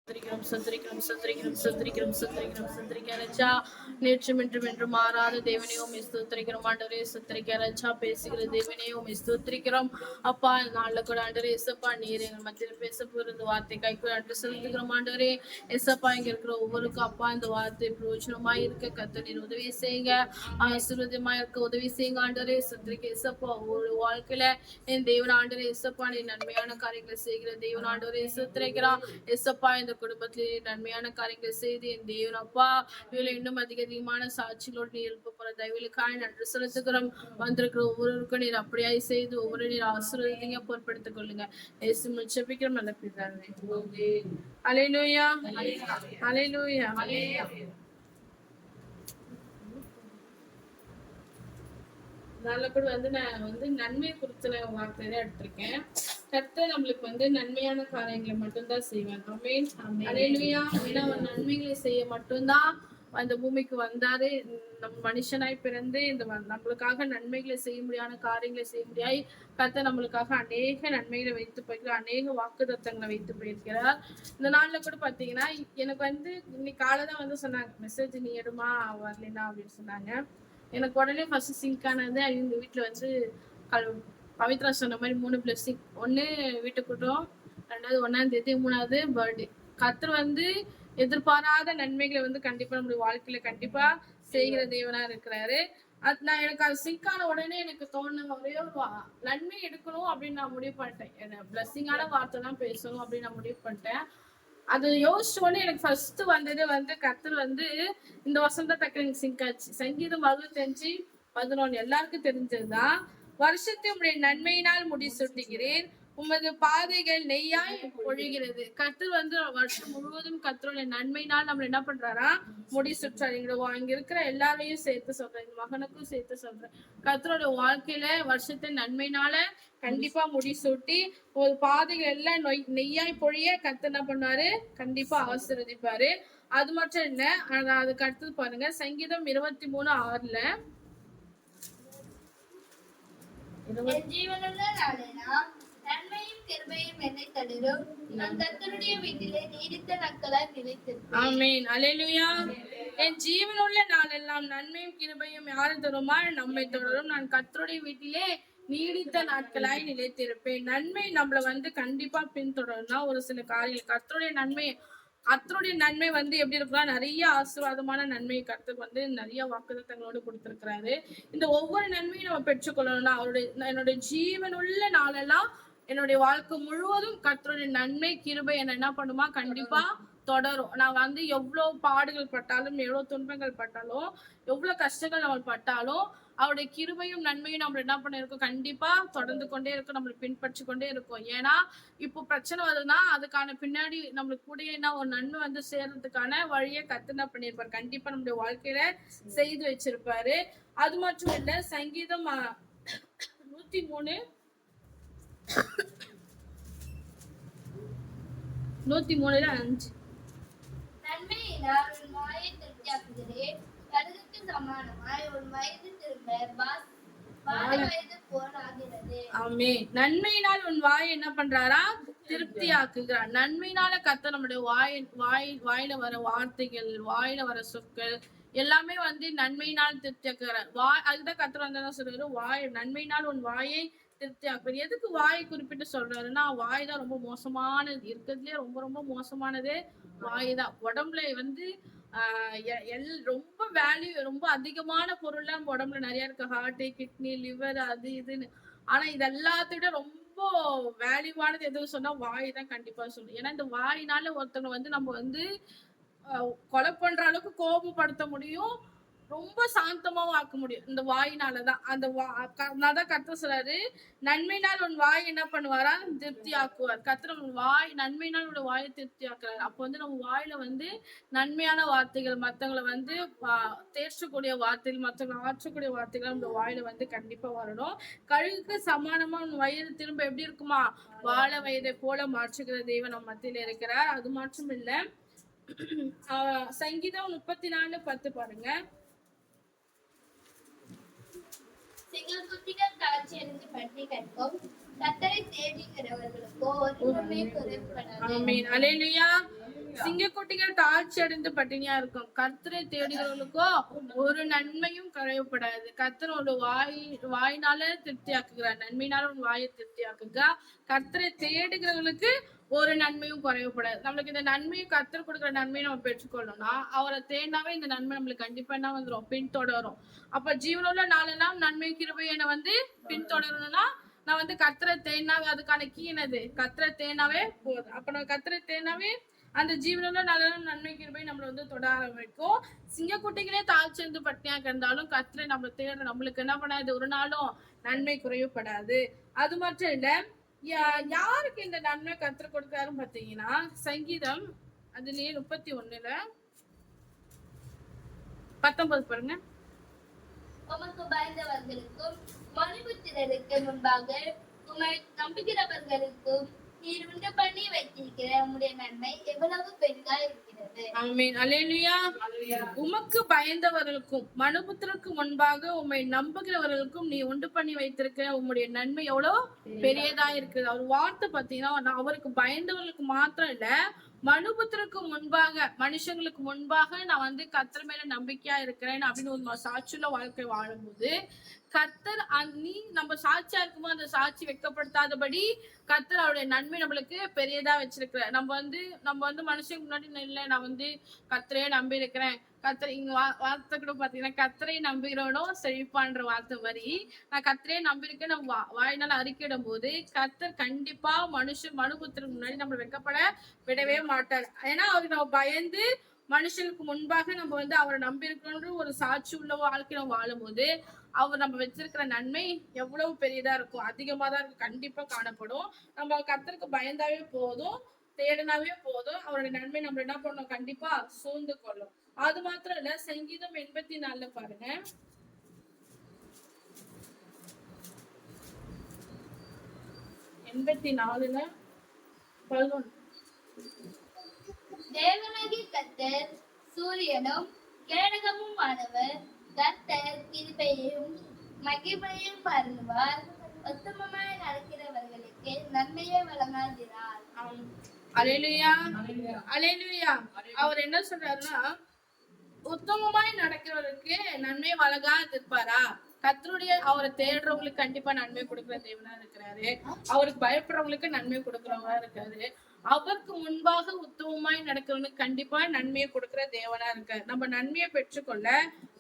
சந்திரிக்கிறோம் நேற்றும் இன்றும் என்று மாறாத தேவனையும் ஸ்தோத்திரிக்கிறோம் ஆண்டவரே. சத்திரிக்கிறா பேசுகிற தேவனையும் ஸ்தோத்திரிக்கிறோம் அப்பா. நாளில் கூட ஆண்டவரே எசப்பா நீர் எங்கள் மத்தியில் பேச போகிறது வார்த்தை கைக்கு அன்று செலுத்துகிறோம் ஆண்டவரே. எசப்பா இங்க இருக்கிற ஒவ்வொருக்கும் அப்பா இந்த வார்த்தை பிரயோஜனமா இருக்க கத்த நீர் உதவி செய்யுங்க, ஆசீர்வாதமா இருக்க உதவி செய்யுங்க ஆண்டவரே. சத்திரிக்க எசப்பா ஒவ்வொரு வாழ்க்கையில என் தேவன் ஆண்டவரே எசப்பா நீ நன்மையான காரியங்களை செய்கிற தேவன் ஆண்டவரே. சத்திரிக்கிறான் எசப்பா இந்த குடும்பத்திலே நன்மையான காரியங்களை செய்து என் தேவன் அப்பா இவளை இன்னும் அதிகமான சாட்சிகளோடு நீர் எழுப்ப போற தயவுகளுக்காக நன்றி செலுத்துகிறோம். வந்திருக்கிற ஒவ்வொருவருக்கும் நீர் அப்படியாய் செய்து ஒவ்வொரு நீர் ஆசீர்வாதத்தையும் பொருட்படுத்திக் கொள்ளுங்க. இயேசு முச்சபிக்கிறோம் நல்ல பிதாவே. அல்லேலூயா அல்லேலூயா. அதனால கூட நான் நன்மை குறித்த வார்த்தை தான் எடுத்திருக்கேன். கர்த்தர் நம்மளுக்கு நன்மையான காரியங்களை மட்டும்தான் செய்வாங்க. ஆமென் அல்லேலூயா. ஏன்னா அவர் நன்மைகளை செய்ய மட்டும்தான் அந்த பூமிக்கு வந்தாரு. நம்ம மனுஷனாய் பிறந்து இந்த நம்மளுக்காக நன்மைகளை செய்ய முடியாத காரியங்களை செய்ய முடியாது. கர்த்தர் நம்மளுக்காக அநேக நன்மைகளை வைத்து போயிருக்கிறார், அநேக வாக்குத்தத்தங்களை வைத்து போயிருக்கிறார். இந்த நாள்ல கூட பாத்தீங்கன்னா எனக்கு இன்னைக்கு காலைதான் சொன்னாங்க, மெசேஜ் நீ எடுமா வரலனா அப்படின்னு சொன்னாங்க. எனக்கு உடனே ஃபர்ஸ்ட் சிங்க் ஆனது அவங்க வீட்டுல பவித்ரா சொன்ன மாதிரி 3 பிளஸிங். 1 வீட்டு கூட்டம், 2வது 1ஆம் தேதி, 3வது பர்த்டே. கர்த்தர் எதிர்பாராத நன்மைகளை கண்டிப்பா நம்முடைய வாழ்க்கையில கண்டிப்பா செய்கிற தேவனா இருக்கிறாரு. எனக்கு அது சிங்கான உடனே எனக்கு தோணுன ஒரே ஒரு நன்மை எடுக்கணும் அப்படின்னு நான் முடிவு பண்ணிட்டேன். பிளஸிங்கான வார்த்தை தான் பேசணும் அப்படின்னு நான் முடிவு பண்ணிட்டேன். அது யோசிச்ச உடனே எனக்கு ஃபர்ஸ்ட் வந்தது கர்த்தர் இந்த வருஷம் தான் டக்கு எனக்கு சிங்க் ஆச்சு. சங்கீதம் 65:11 எல்லாருக்கும் தெரிஞ்சதுதான். வருஷத்தை உடைய நன்மையினால் முடி சுட்டுகிறேன், உமது பாதைகள் நெய்யாய் பொழிகிறது. கர்த்தர் வருஷம் முழுவதும் கர்த்தருடைய நன்மையினால் நம்மள என்ன பண்றாரா முடி சுற்றாரு. இங்க இருக்கிற எல்லாரையும் சேர்த்து சொல்றேன், இந்த மகனுக்கும் சேர்த்து சொல்றேன். கர்த்தருடைய வாழ்க்கையில வருஷத்தின் நன்மையினால கண்டிப்பா முடி சுட்டி ஒரு பாதைகள் எல்லாம் நெய்யாய் பொழிய கர்த்தர் என்ன பண்ணாரு, கண்டிப்பா ஆசீர்வதிப்பாரு. அது மட்டும் இல்ல, அதுக்கு அடுத்தது பாருங்க, சங்கீதம் 23:6 நன்மையும் கிருபையும் என்னை தளிரும், நான் கர்த்தருடைய வீட்டிலே நீடித்த நாட்களாய் நிலைத்திருப்பேன். ஆமென் அல்லேலூயா. என் ஜீவனுள்ள நாளெல்லாம் நன்மையும் கிருபையும் யாரு தருமா, நம்மை தொடரும். நான் கர்த்தருடைய வீட்டிலே நீடித்த நாட்களாய் நிலைத்திருப்பேன். நன்மை நம்மள கண்டிப்பா பின்தொடரும்னா ஒரு சில காரியங்கள். கர்த்தருடைய நன்மை எப்படி இருக்குன்னா, நிறைய ஆசீர்வாதமான நன்மை கர்த்தர் நிறைய வாக்குத்தத்தங்களோடு கொடுத்திருக்கிறாரு. இந்த ஒவ்வொரு நன்மையும் நம்ம பெற்றுக்கொள்ளணும்னா என்னுடைய ஜீவனுள்ள நாளெல்லாம் என்னுடைய வாழ்க்கை முழுவதும் கர்த்தருடைய நன்மை கிருபை என்ன பண்ணுமா, கண்டிப்பா தொடரும். நான் எவ்வளவு பாடுகள் பட்டாலும், எவ்வளவு துன்பங்கள் பட்டாலும், எவ்வளவு கஷ்டங்கள் நம்ம பட்டாலும் அவருடைய கிருபையும் நன்மையும் நம்ம என்ன பண்ணிருக்கோம், கண்டிப்பா தொடர்ந்து கொண்டே இருக்கும், நம்மளுக்கு பின்பற்றி கொண்டே இருக்கும். ஏன்னா இப்போ பிரச்சனை வருதுன்னா அதுக்கான பின்னாடி நம்மளுக்கு கூட என்ன ஒரு நன்மை சேர்றதுக்கான வழியை கர்த்தர் என்ன பண்ணிருப்பாரு, கண்டிப்பா நம்மளுடைய வாழ்க்கையில செய்து வச்சிருப்பாரு. அது மட்டும் இல்ல, சங்கீதம் 103:5 நன்மையினால் உன் வாயை திருப்தியாக்குகிறேன், கழுகுக்கு சமானமாய் உன் வயது திரும்ப வயது போல் ஆகிறது. ஆமென். நன்மையினால் உன் வாயை என்ன பண்றாரா, திருப்தி ஆக்குகிறார். நன்மையினால கர்த்தர் நம்முடைய வாயில வர வார்த்தைகள், வாயில வர சொற்கள் எல்லாமே நன்மையினால் திருப்தி ஆக்குகிறார். அதுதான் கர்த்தர் சொல்றாரு, நன்மையினால் உன் வாயை திருப்தி ஆக்குறது. எதுக்கு வாயை குறிப்பிட்டு சொல்றாருன்னா, வாய் தான் ரொம்ப மோசமானது, இருக்கிறதுலயே ரொம்ப ரொம்ப மோசமானது வாய் தான். உடம்புல ரொம்ப வேல்யூ, ரொம்ப அதிகமான பொருள்லாம் உடம்புல நிறைய இருக்கு. ஹார்ட், கிட்னி, லிவர், அது இதுன்னு. ஆனா இது எல்லாத்தோட ரொம்ப வேல்யூவானது எதுவும் சொன்னா வாய் தான் கண்டிப்பா சொல்லணும். ஏன்னா இந்த வாயினால ஒருத்தவங்க நம்ம கொலை பண்ற அளவுக்கு கோபப்படுத்த முடியும், ரொம்ப சாந்தமாவும் ஆக்க முடியும் இந்த வாயினாலதான். அதான் கர்த்தர் சொல்றாரு, நன்மையினால் உன் வாய் என்ன பண்ணுவாரா, திருப்தி ஆக்குவார். கர்த்தர் நன்மையினால் உன்னோட வாயை திருப்தி ஆக்குறாரு. அப்போ நம்ம வாயில நன்மையான வார்த்தைகள், மத்தவங்களை தேர்ச்சக்கூடிய வார்த்தைகள், மத்தவங்களை ஆற்றக்கூடிய வார்த்தைகள் நம்ம வாயில கண்டிப்பா வரணும். கழுகுக்கு சமானமா உன் வயது திரும்ப எப்படி இருக்குமா, வாழ வயதை போல மாற்றுகிற தெய்வம் நம்ம மத்தியில இருக்கிறார். அது மட்டும் இல்ல, சங்கீதம் 34:10 பாருங்க. சிங்கக்குட்டிகள் தாழ்ச்சியடைந்து பற்றி கற்கும், கர்த்தரை தேடுகிறவர்களுக்கோ ஒருவருமே குறைவுபடாது. ஆமென் அல்லேலூயா. சிங்கக்குட்டிகள் தாழ்ச்சி அடைந்து பட்டினியா இருக்கும். கர்த்தரை தேடுகிறவர்களுக்கோ ஒரு நன்மையும் குறைவுபடாது. கர்த்தர் ஒரு வாயினால திருப்தியாக்குகிறார். நன்மையினால ஒரு வாயை திருப்தியாக்குங்க. கர்த்தரை தேடுகிறவர்களுக்கு ஒரு நன்மையும் குறைவுபடாது. நம்மளுக்கு இந்த நன்மையும் கர்த்தர் கொடுக்குற நன்மையை நம்ம பெற்றுக்கொள்ளணும்னா அவரை தேடினாவே இந்த நன்மை நம்மளுக்கு கண்டிப்பா என்ன வந்துடும், பின்தொடரும். அப்ப ஜீவனுள்ள நாளெல்லாம் நன்மை கிருபை என பின்தொடரணும்னா நான் கர்த்தரை தேடினாவே அதுக்கான கீ என்னது, கர்த்தரை தேடினாவே போதும். அப்ப நம்ம கர்த்தரை தேடினாவே அந்த ஜீவனுள்ள நல்ல நன்மை கிருபை நம்மள தொட ஆரம்பிக்கும். சிங்கக்குட்டிகளே தாழ்ச்சிருந்து பட்டினியா இருந்தாலும் கர்த்தரை நம்ம தேடுற நம்மளுக்கு என்ன பண்ணாது, ஒரு நாளும் நன்மை குறைவுபடாது. அது மட்டும் இல்ல, யாருக்கு இந்த நன்மை கர்த்தர் கொடுக்கிறாருன்னு பாத்தீங்கன்னா சங்கீதம் அதுலயே 31:19 பாருங்க. உமக்கு பயந்தவர்களுக்கும் மனுபுத்திரருக்கு முன்பாக உம்மை நம்புகிறவர்களுக்கும் நீர் உண்டு பண்ணி வைத்திருக்கிற உம்முடைய நன்மை எவ்வளவு பெரிதா இருக்கிறது. ஆமென். அல்லேலூயா. உமக்கு பயந்தவர்களுக்கும் மனுபுத்திரருக்கு முன்பாக உம்மை நம்புகிறவர்களுக்கும் நீ உண்டு பண்ணி வைத்திருக்கிற உம்முடைய நன்மை எவ்வளவு பெரியதா இருக்குது. அவர் வார்த்தை பாத்தீங்கன்னா அவருக்கு பயந்தவர்களுக்கு மாத்திரம் இல்ல, மனுபுத்திரருக்கு முன்பாக மனுஷங்களுக்கு முன்பாக நான் கர்த்தர் மேல நம்பிக்கையா இருக்கிறேன் அப்படின்னு ஒரு சாட்சியுள்ள வாழ்க்கை வாழும்போது கர்த்தர் நீ நம்ம சாட்சியா இருக்கும்போது அந்த சாட்சி வெட்கப்படுத்தாதபடி கர்த்தர் அவருடைய நன்மை நம்மளுக்கு பெரியதா வச்சிருக்கிற. நம்ம மனுஷனுக்கு முன்னாடி இல்லை, நான் கர்த்தரையே நம்பி இருக்கிறேன். கர்த்தர் இங்க வார்த்தை கூட பாத்தீங்கன்னா கர்த்தரை நம்புகிறவனோ செழிப்பான்ற வார்த்தை மாதிரி நான் கர்த்தரையே நம்பியிருக்கேன் நம்ம வாயினால அறிக்கையிடும் போது கர்த்தர் கண்டிப்பா மனுபுத்திரருக்கு முன்னாடி நம்ம வெட்கப்பட விடவே மாட்டார். ஏன்னா அவருக்கு நம்ம பயந்து மனுஷனுக்கு முன்பாக நம்ம அவரை நம்பி இருக்கணும்ன்ற ஒரு சாட்சி உள்ள வாழ்க்கை நம்ம வாழும் போது அவர் நம்ம வச்சிருக்கிற நன்மை எவ்வளவு பெரியதா இருக்கும், அதிகமா தான் இருக்கும், கண்டிப்பா காணப்படும். நம்ம கர்த்தருக்கு பயந்தாவே போதும், தேடினாவே போதும், அவருடைய நன்மை நம்ம என்ன பண்ணணும், கண்டிப்பா சூழ்ந்து கொள்ளும். அது மாத்திரம் இல்ல, சங்கீதம் 84 பாருங்க. 84:11 தேவனாகிய கர்த்தர் சூரியனும் கேடகமும் ஆனவர். கர்த்தர் கிருபையையும் மகிமையும் பாருவார். உத்தமமாய் நடக்கிறவர்களுக்கு நன்மையை வழங்காதிரார். அல்லேலூயா. அல்லேலூயா. அவர் என்ன சொல்றாருன்னா உத்தமமாய் நடக்கிறவருக்கு நன்மை வழங்காது இருப்பாரா? கர்த்தருடைய அவரை தேடுறவங்களுக்கு கண்டிப்பா நன்மை கொடுக்குற தேவனா இருக்கிறாரு. அவருக்கு பயப்படுறவங்களுக்கு நன்மை கொடுக்குறவங்களா இருக்காரு. அவருக்கு முன்பாக உத்தமமாய் நடக்கிறவனுக்கு கண்டிப்பா நன்மையை கொடுக்கிற தேவனா இருக்காரு. நம்ம நன்மையை பெற்றுக்கொள்ள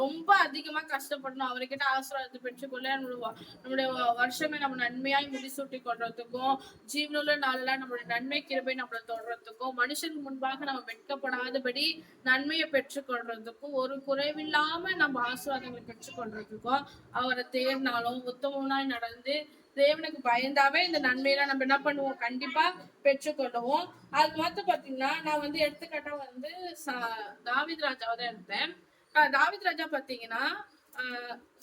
ரொம்ப அதிகமா கஷ்டப்படணும். அவர்கிட்ட ஆசீர்வாதத்தை பெற்றுக்கொள்ள நம்மளுடைய வருஷமே நம்ம நன்மையாய் முடிசூட்டி கொள்றதுக்கும் ஜீவனுள்ள நாளெல்லாம் நம்மளுடைய நன்மை கிருபை நம்மளை தொடர்றதுக்கும் மனுஷனுக்கு முன்பாக நம்ம வெட்கப்படாதபடி நன்மையை பெற்றுக்கொள்றதுக்கும் ஒரு குறைவில்லாம நம்ம ஆசீர்வாதங்களை பெற்றுக்கொள்றதுக்கும் அவரை தேடினாலும் உத்தமனாய் நடந்து தேவனுக்கு பயந்தாவே இந்த நன்மையெல்லாம் நம்ம என்ன பண்ணுவோம், கண்டிப்பா பெற்றுக்கொள்ளுவோம். அது மாத்த பாத்தீங்கன்னா நான் எடுத்துக்காட்டா தாவீது ராஜாவை தான் எடுத்தேன். தாவீது ராஜா பாத்தீங்கன்னா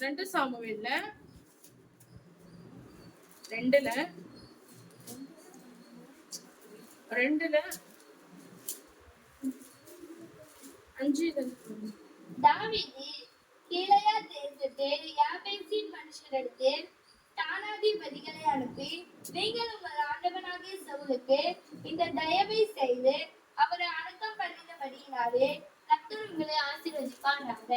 2 சாமுவேல்ல 2:5 தாவீது கீலேயா தேசத்தில் யாபேசின் மனுஷரிடத்தில் தானாதிபதிகளை அனுப்பி, நீங்கள் உங்கள் ஆண்டவனாகிய சவுலுக்கு இந்த தயவை செய்து அவரை அடக்கம் பண்ணினபடியினாலே கர்த்தர் உங்களை ஆசீர்வதிப்பாராக.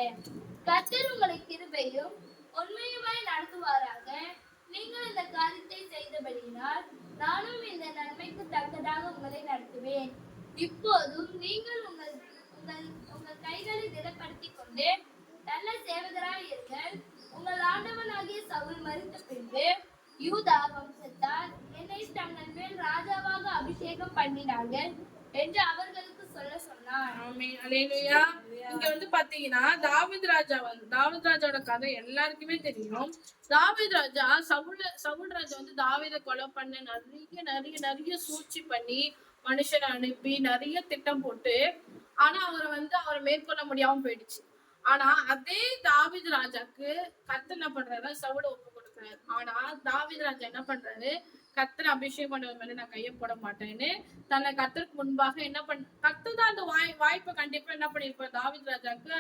கர்த்தர் உங்களை கிருபையும் உண்மையுமாய் நடத்துவாராக. நீங்கள் இந்த காரியத்தை செய்தபடியினால் நானும் இந்த நன்மைக்கு தக்கதாக உங்களை நடத்துவேன். இப்போதும் நீங்கள் உங்கள் உங்கள் கைகளை திடப்படுத்திக் கொண்டு நல்ல சேவகராய் இருங்கள். உங்கள் ஆண்டவனாகிய சவுல் மரித்த பின்பு யூதா வம்சத்தார் என்னை தங்கள் மேல் ராஜாவாக அபிஷேகம் பண்ணினார்கள் என்று அவர்களுக்கு சொல்ல சொன்னார். ஆமென். அல்லேலூயா. இங்க பாத்தீங்கன்னா தாவீது ராஜாவோட கதை எல்லாருக்குமே தெரியும். தாவீது ராஜா சவுல் ராஜா தாவீதை கொலை பண்ண நிறைய சூழ்ச்சி பண்ணி மனுஷனை அனுப்பி நிறைய திட்டம் போட்டு ஆனா அவரை மேற்கொள்ள முடியாம போயிடுச்சு. ஆனா அதே தாவீது ராஜாக்கு கர்த்தர் என்ன பண்றாரு, சவுலை ஒப்பு கொடுக்குறாரு. ஆனா தாவீது ராஜா என்ன பண்றாரு, கர்த்தர் அபிஷேகம் பண்ண மேல நான் கையை போட மாட்டேன்னு தன்னை கர்த்தருக்கு முன்பாக என்ன கர்த்தர் தான் அந்த வாய்ப்பை கண்டிப்பா என்ன பண்ணிருப்பாரு, தாவீது ராஜாக்கு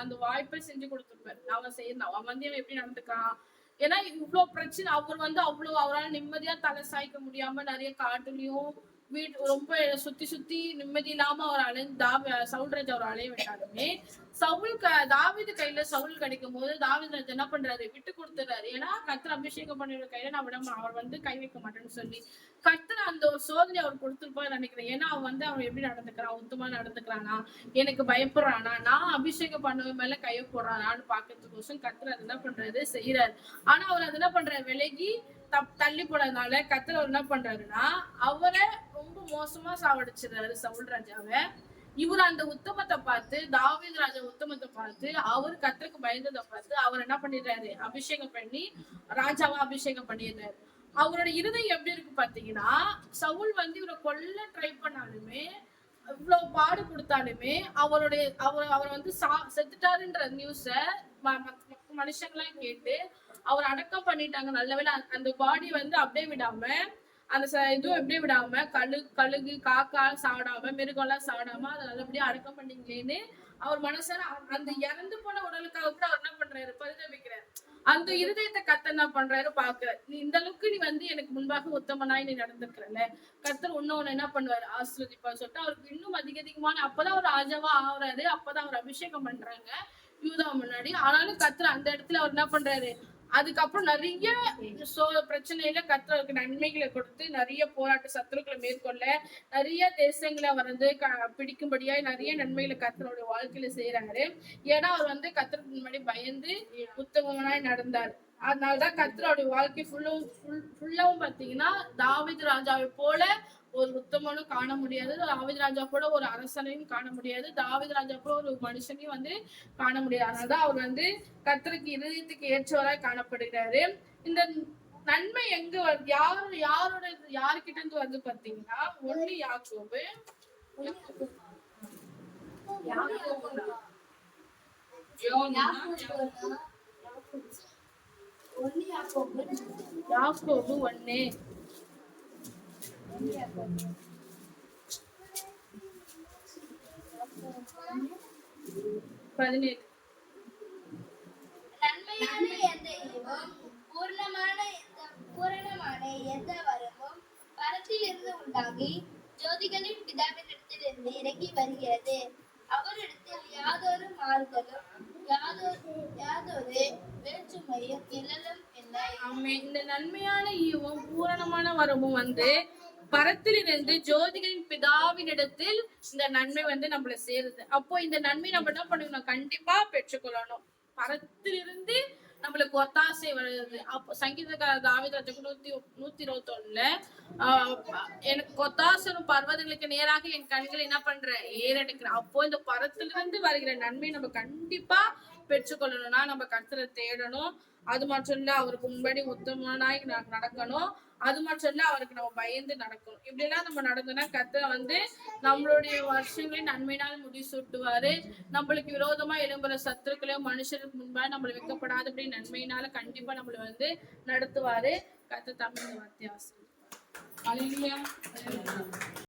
அந்த வாய்ப்பை செஞ்சு கொடுத்துருப்பாரு. அவன் செய்யணும், அவன் எப்படி நடந்துக்கான். ஏன்னா இவ்வளவு பிரச்சனை அவர் அவ்வளவு அவரால் நிம்மதியா தலை சாய்க்க முடியாம நிறைய காட்டுலயும் வீட்டு ரொம்ப சுத்தி சுத்தி நிம்மதி இல்லாம அவர் சவுல் ராஜா அவர் அலைய விட்டாலுமே தாவீது கையில சவுல் கிடைக்கும் போது தாவீது ராஜா என்ன பண்றாரு, விட்டு கொடுத்துறாரு. ஏன்னா கர்த்தர் அபிஷேகம் பண்ணிடுற கையில நான் விட அவர் கை வைக்க மாட்டேன்னு சொல்லி கர்த்தர் அந்த ஒரு சோதனை அவர் கொடுத்துருப்பாரு நினைக்கிறேன். ஏன்னா அவன் எப்படி நடந்துக்கிறான், உத்தமா நடந்துக்கிறானா, எனக்கு பயப்படுறானா, நான் அபிஷேகம் பண்ணவன் மேல கைய போடுறானான்னு பாக்கிறதுக்கோசம் கர்த்தர் அது என்ன பண்றாரு, செய்யறாரு. ஆனா அவர் அது என்ன பண்றாரு, விலகி தள்ளி போனதுனால கர்த்தர் அவர் என்ன பண்றாருன்னா அவரை ரொம்ப மோசமா சாவடிச்சிடுறாரு சவுல் ராஜாவை. இவர் அந்த உத்தமத்தை பார்த்து, தாவீது ராஜா உத்தமத்தை பார்த்து, அவர் கர்த்தருக்கு பயந்ததை பார்த்து அவர் என்ன பண்ணிடுறாரு, அபிஷேகம் பண்ணி ராஜாவா அபிஷேகம் பண்ணிடுறாரு. அவரோட இருதயம் எப்படி இருக்கு பாத்தீங்கன்னா, சவுல் இவரை கொல்ல ட்ரை பண்ணாலுமே, இவ்வளவு பாடு கொடுத்தாலுமே அவர் செத்துட்டாருன்ற நியூஸ மனுஷங்களாம் கேட்டு அவர் அடக்கம் பண்ணிட்டாங்க. நல்லவேளை அந்த பாடி அப்படியே விடாம, அந்த இதுவும் எப்படி விடாம, கழுகு காக்கா சாடாம, மிருகம் எல்லாம் சாடாம அதை நல்லபடியா அடக்கம் பண்ணீங்களேன்னு அவர் மனசார அந்த இறந்து போன உடலுக்காக கூட அவர் என்ன பண்றாரு, பரிதபிக்கிறார். அந்த இருதயத்தை கர்த்தர் என்ன பண்றாரு பாக்குறாரு. நீ இந்த அளவுக்கு நீ எனக்கு முன்பாக உத்தமனாய் நீ நடந்திருக்கிறல்ல, கர்த்தர் உன்ன என்ன பண்ணுவாரு, ஆசீர்வதிப்பாரு சொல்லிட்டு அவருக்கு இன்னும் அதிகமான அப்பதான் அவர் ராஜாவா ஆகுறாரு. அப்பதான் அவர் அபிஷேகம் பண்றாங்க யூதா முன்னாடி. ஆனாலும் கர்த்தர் அந்த இடத்துல அவர் என்ன பண்றாரு, அதுக்கப்புறம் நிறைய பிரச்சனையில கர்த்தர் அவருக்கு நன்மைகளை கொடுத்து நிறைய போராட்ட சத்துருக்களை மேற்கொள்ள நிறைய தேசங்களை அவர் பிடிக்கும்படியா நிறைய நன்மைகளை கர்த்தரோட வாழ்க்கையில செய்யறாரு. ஏன்னா அவர் கர்த்தருக்கு முன்னாடி பயந்து உத்தமனாய் நடந்தார். அதனாலதான் கர்த்தரோட வாழ்க்கை ஃபுல்லாவும் பாத்தீங்கன்னா தாவீது ராஜாவை போல ஒரு உத்தமனும் காண முடியாது, தாவீது ராஜா கூட ஒரு அரசனையும் காண முடியாது, தாவீது ராஜா கூட ஒரு மனுஷனையும் காண முடியாது. அதனாலதான் அவர் கர்த்தருக்கு இருதயத்துக்கு ஏற்றவராய் காணப்படுகிறாரு. இந்த நன்மை எங்க வருது, யாருக்கிட்ட இருந்து பாத்தீங்கன்னா, ஒண்ணு யாக்கோபு யாக்கோபு 1 17. நன்மையான எந்த ஈவும் பூரணமான எந்த வரமும் பரத்திலிருந்து உண்டாகி ஜோதிகளின் பிதாவினிடத்திலிருந்து இறங்கி வருகிறது. அவரிடத்தில் யாதொரு மாறுதலும் யாதொரு வேற்றுமையும் நிழலும் இல்லை. இந்த நன்மையான ஈவும் பூரணமான வரமும் பரத்திலிருந்து ஜோதிகளின் பிதாவினிடத்தில் இந்த நன்மை நம்மள சேருது. அப்போ இந்த நன்மை நம்ம என்ன பண்ணணும், கண்டிப்பா பெற்றுக்கொள்ளணும். பரத்திலிருந்து நம்மளுக்கு ஒத்தாசை வருது. அப்போ சங்கீதக்காரர் தாவீது ராஜா 121 எனக்கு ஒத்தாசனும் பர்வதங்களுக்கு நேராக என் கண்களை என்ன பண்றேன், ஏறெடுக்கிறேன். அப்போ இந்த பரத்திலிருந்து வருகிற நன்மை நம்ம கண்டிப்பா பெற்றுக்கொள்ளணும்னா நம்ம கர்த்தரை தேடணும். அது மட்டும் இல்ல, அவருக்கு முன்னாடி உத்தமனாய் நடக்கணும். அது மட்டும் இல்ல, அவருக்கு நம்ம பயந்து நடக்கணும். இப்படி எல்லாம் நம்ம நடந்தோம்னா கர்த்தர் நம்மளுடைய வருஷங்களின் நன்மையினால் முடிசூட்டுவாரு. நம்மளுக்கு விரோதமா எழும்புற சத்துருக்களையும் மனுஷருக்கு முன்பா நம்மள வைக்கப்படாதபடி நன்மையினால கண்டிப்பா நம்மள நடத்துவாரு. கர்த்தர் தமிழ் வார்த்தை ஆசீர்வதிப்பார். அல்லேலூயா.